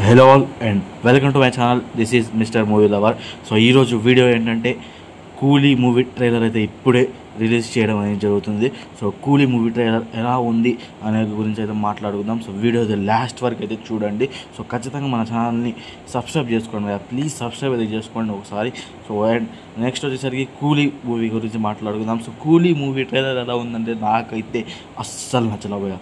Hello all and welcome to my channel. This is mister movie lover. So ఈరోజు video ఏంటంటే కూలీ movie trailer అయితే ఇప్పుడే release చేయడం అనేది జరుగుతుంది. సో కూలీ మూవీ ట్రైలర్ ఎలా ఉంది అనే గురించి అయితే మాట్లాడుకుందాం. సో వీడియో అయితే లాస్ట్ వరకు అయితే చూడండి. సో ఖచ్చితంగా మన ఛానల్ని సబ్స్క్రైబ్ చేసుకోండి, ప్లీజ్ సబ్స్క్రైబ్ అయితే చేసుకోండి ఒకసారి. సో అండ్ నెక్స్ట్ వచ్చేసరికి కూలీ మూవీ గురించి మాట్లాడుకుందాం. సో కూలీ మూవీ ట్రైలర్ ఎలా ఉందంటే నాకైతే అస్సలు నచ్చలేకపోయా.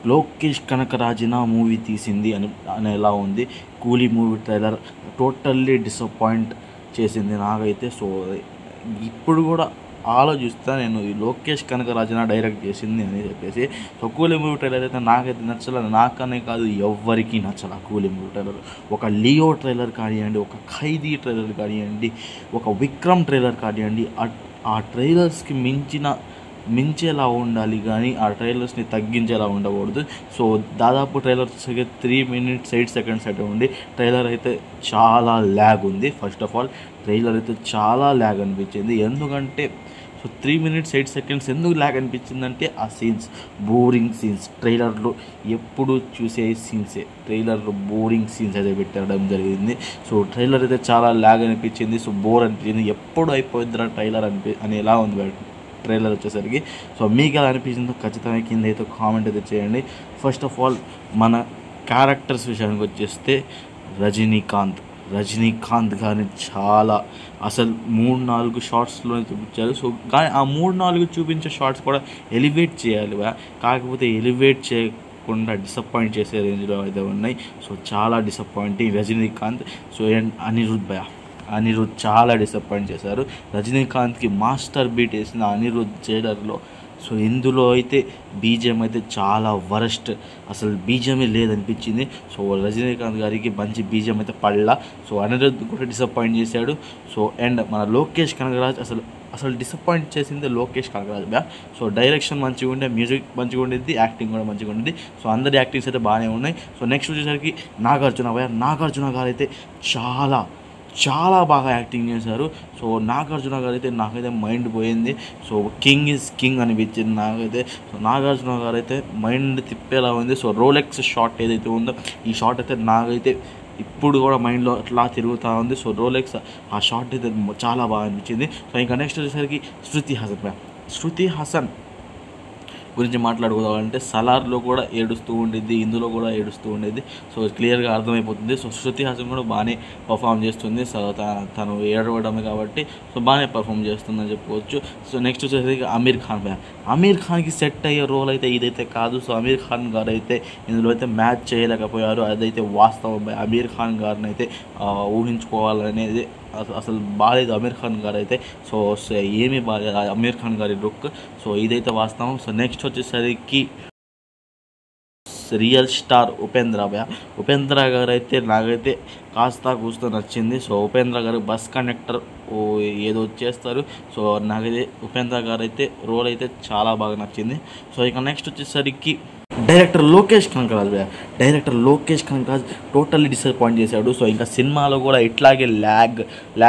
లోకేష్ కనకరాజన మూవీ తీసింది అని ఎలా ఉంది. కూలీ మూవీ ట్రైలర్ టోటల్లీ డిసప్పాయింట్ చేసింది నాకైతే. సో ఇప్పుడు కూడా ఆలోచిస్తా నేను, ఈ లోకేష్ కనకరాజన డైరెక్ట్ చేసింది అని చెప్పేసి. సో కూలీ మూవీ ట్రైలర్ అయితే నాకైతే నచ్చలేదు, నాకనే కాదు ఎవరికి నచ్చల కూలీ మూవీ ట్రైలర్. ఒక లియో ట్రైలర్ కానివ్వండి, ఒక ఖైదీ ట్రైలర్ కానివ్వండి, ఒక విక్రమ్ ట్రైలర్ కానివ్వండి, ఆ ట్రైలర్స్కి మించేలా ఉండాలి కానీ ఆ ట్రైలర్స్ని తగ్గించేలా ఉండకూడదు. సో దాదాపు ట్రైలర్స్ 3 minutes 8 seconds అయితే ఉంది. ట్రైలర్ అయితే చాలా ల్యాగ్ ఉంది. ఫస్ట్ ఆఫ్ ఆల్ ట్రైలర్ అయితే చాలా ల్యాగ్ అనిపించింది. ఎందుకంటే సో 3 minutes 8 seconds ఎందుకు ల్యాగ్ అనిపించిందంటే ఆ సీన్స్ బోరింగ్ సీన్స్, ట్రైలర్లో ఎప్పుడు చూసే సీన్సే, ట్రైలర్లో బోరింగ్ సీన్స్ అయితే పెట్టడం జరిగింది. సో ట్రైలర్ అయితే చాలా ల్యాగ్ అనిపించింది. సో బోర్ అనిపించింది. ఎప్పుడు అయిపోయిందిరా ట్రైలర్ అని ఎలా ఉంది ట్రైలర్ వచ్చేసరికి. సో మీకు ఎలా అనిపించిందో ఖచ్చితంగా కింద అయితే కామెంట్ అయితే చేయండి. ఫస్ట్ ఆఫ్ ఆల్ మన క్యారెక్టర్స్ విషయానికి వచ్చేస్తే రజనీకాంత్ గారిని చాలా అసలు 3-4 షార్ట్స్లోనే చూపించారు. సో కానీ ఆ 3-4 చూపించే షార్ట్స్ కూడా ఎలివేట్ చేయాలి, కాకపోతే ఎలివేట్ చేయకుండా డిసప్పాయింట్ చేసే రేంజ్లో అయితే ఉన్నాయి. సో చాలా disappointing Rajinikanth. So and Anirudh చాలా డిసప్పాయింట్ చేశారు. రజనీకాంత్కి మాస్టర్ బీట్ వేసిన అనిరుద్ ట్రైలర్లో. సో ఇందులో అయితే బీజిఎం అయితే చాలా వరస్ట్, అసలు బీజిఎమే లేదనిపించింది. సో రజనీకాంత్ గారికి మంచి బీజిఎం అయితే పడలా. సో అనిరుద్ కూడా డిసప్పాయింట్ చేశాడు. సో అండ్ మన లోకేష్ కనకరాజ్ అసలు డిసప్పాయింట్ చేసింది లోకేష్ కనకరాజ్. సో డైరెక్షన్ మంచిగా ఉండే, మ్యూజిక్ మంచిగా ఉండేది, యాక్టింగ్ కూడా మంచిగా ఉండేది. సో అందరి యాక్టింగ్స్ అయితే బాగానే ఉన్నాయి. సో నెక్స్ట్ వచ్చేసరికి నాగార్జున గారు అయితే చాలా బాగా యాక్టింగ్ చేశారు. సో నాగార్జున గారు అయితే నాకైతే మైండ్ పోయింది. సో కింగ్ ఈజ్ కింగ్ అనిపించింది నాకైతే. సో నాగార్జున గారు అయితే మైండ్ తిప్పేలా ఉంది. సో రోలెక్స్ షాట్ ఏదైతే ఉందో ఈ షాట్ అయితే నాకైతే ఇప్పుడు కూడా మైండ్లో అట్లా తిరుగుతూ ఉంది. సో రోలెక్స్ ఆ షాట్ అయితే చాలా బాగా అనిపించింది. సో ఇంకా నెక్స్ట్ వచ్చేసరికి శృతి హాసన్ గురించి మాట్లాడుకోవాలంటే సలార్లో కూడా ఏడుస్తూ ఉండేది, ఇందులో కూడా ఏడుస్తూ ఉండేది. సో క్లియర్గా అర్థమైపోతుంది. సో శృతి హాసన్ కూడా బాగానే పర్ఫామ్ చేస్తుంది. సో తను ఏడవడమే కాబట్టి సో బాగానే పర్ఫామ్ చేస్తుందని చెప్పుకోవచ్చు. సో నెక్స్ట్ వచ్చేసరికి అమీర్ ఖాన్కి సెట్ అయ్యే రోల్ అయితే ఇదైతే కాదు. సో అమీర్ ఖాన్ గారు అయితే ఇందులో అయితే మ్యాచ్ చేయలేకపోయారు, అదైతే వాస్తవం. అమీర్ ఖాన్ గారిని అయితే ఊహించుకోవాలనేది అసలు బాగాలేదు అమీర్ ఖాన్ గారు అయితే. సో ఏమీ బాగాలేదు అమీర్ ఖాన్ గారి లుక్. సో ఇదైతే వాస్తవం. సో నెక్స్ట్ వచ్చేసరికి రియల్ స్టార్ ఉపేంద్ర గారు అయితే నాకైతే కాస్త కూస్తా నచ్చింది. సో ఉపేంద్ర గారు బస్ కండక్టర్ ఏదో చేస్తారు. సో నాకైతే ఉపేంద్ర గారు అయితే రోల్ అయితే చాలా బాగా నచ్చింది. సో ఇక నెక్స్ట్ వచ్చేసరికి director Lokesh Kanagaraj totally disappoint చేశాడు. సో ఇంకా సినిమాలో కూడా ఇట్లాగే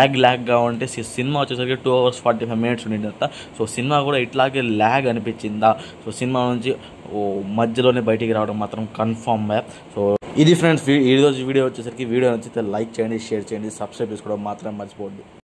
ల్యాగ్గా ఉంటే సినిమా వచ్చేసరికి 2 hours 45 minutes ఉండిందంట. సో సినిమా కూడా ఇట్లాగే ల్యాగ్ అనిపించిందా. సో సినిమా నుంచి మధ్యలోనే బయటికి రావడం మాత్రం కన్ఫర్మ్. సో ఇది ఫ్రెండ్స్ ఈరోజు వీడియో వచ్చేసరికి వీడియో నచ్చితే లైక్ చేయండి, షేర్ చేయండి, సబ్స్క్రైబ్ చేసుకోవడం మాత్రం మర్చిపోవద్దు.